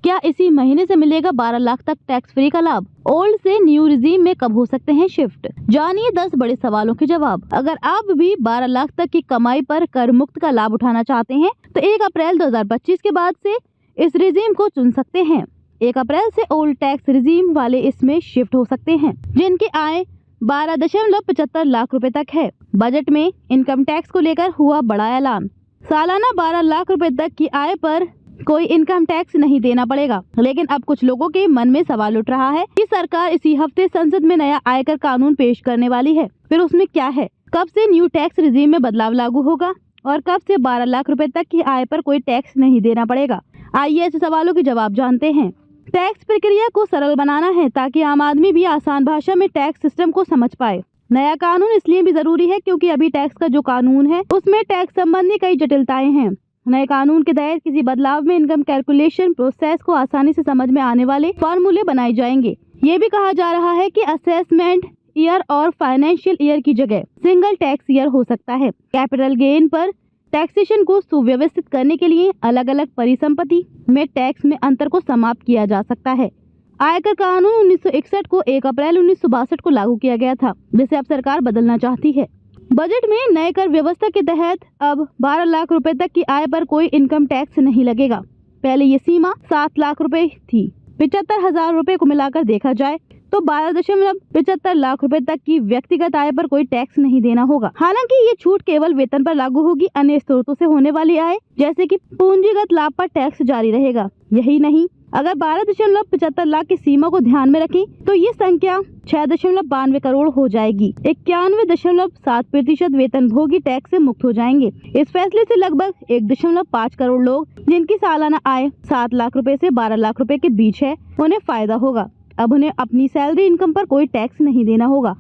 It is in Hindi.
क्या इसी महीने से मिलेगा 12 लाख तक टैक्स फ्री का लाभ? ओल्ड से न्यू रिजीम में कब हो सकते हैं शिफ्ट? जानिए 10 बड़े सवालों के जवाब। अगर आप भी 12 लाख तक की कमाई पर कर मुक्त का लाभ उठाना चाहते हैं तो 1 अप्रैल 2025 के बाद से इस रिजीम को चुन सकते हैं। 1 अप्रैल से ओल्ड टैक्स रिजीम वाले इसमें शिफ्ट हो सकते हैं जिनकी आय 12.75 लाख रुपए तक है। बजट में इनकम टैक्स को लेकर हुआ बड़ा ऐलान। सालाना 12 लाख रुपए तक की आय पर कोई इनकम टैक्स नहीं देना पड़ेगा। लेकिन अब कुछ लोगों के मन में सवाल उठ रहा है कि सरकार इसी हफ्ते संसद में नया आयकर कानून पेश करने वाली है। फिर उसमें क्या है? कब से न्यू टैक्स रिजीम में बदलाव लागू होगा और कब से 12 लाख रुपए तक की आय पर कोई टैक्स नहीं देना पड़ेगा? आइए ऐसे सवालों के जवाब जानते हैं। टैक्स प्रक्रिया को सरल बनाना है ताकि आम आदमी भी आसान भाषा में टैक्स सिस्टम को समझ पाए। नया कानून इसलिए भी जरूरी है क्योंकि अभी टैक्स का जो कानून है उसमें टैक्स संबंधी कई जटिलताएं हैं। नए कानून के तहत किसी बदलाव में इनकम कैलकुलेशन प्रोसेस को आसानी से समझ में आने वाले फॉर्मूले बनाए जाएंगे। ये भी कहा जा रहा है कि असेसमेंट ईयर और फाइनेंशियल ईयर की जगह सिंगल टैक्स ईयर हो सकता है। कैपिटल गेन पर टैक्सेशन को सुव्यवस्थित करने के लिए अलग अलग परिसंपत्ति में टैक्स में अंतर को समाप्त किया जा सकता है। आयकर कानून 1961 को 1 अप्रैल 1962 को लागू किया गया था, जिसे अब सरकार बदलना चाहती है। बजट में नए कर व्यवस्था के तहत अब 12 लाख रुपए तक की आय पर कोई इनकम टैक्स नहीं लगेगा। पहले ये सीमा 7 लाख रुपए थी। 75,000 रुपए को मिलाकर देखा जाए तो 12.75 लाख रुपए तक की व्यक्तिगत आय पर कोई टैक्स नहीं देना होगा। हालांकि ये छूट केवल वेतन पर लागू होगी। अन्य स्रोतों से होने वाली आय जैसे कि पूंजीगत लाभ पर टैक्स जारी रहेगा। यही नहीं, अगर 12.75 लाख की सीमा को ध्यान में रखें तो ये संख्या 6.92 करोड़ हो जाएगी। 91.7% वेतन भोगी टैक्स से मुक्त हो जाएंगे। इस फैसले से लगभग 1.5 करोड़ लोग जिनकी सालाना आय 7 लाख रुपए से 12 लाख रुपए के बीच है, उन्हें फायदा होगा। अब उन्हें अपनी सैलरी इनकम पर कोई टैक्स नहीं देना होगा।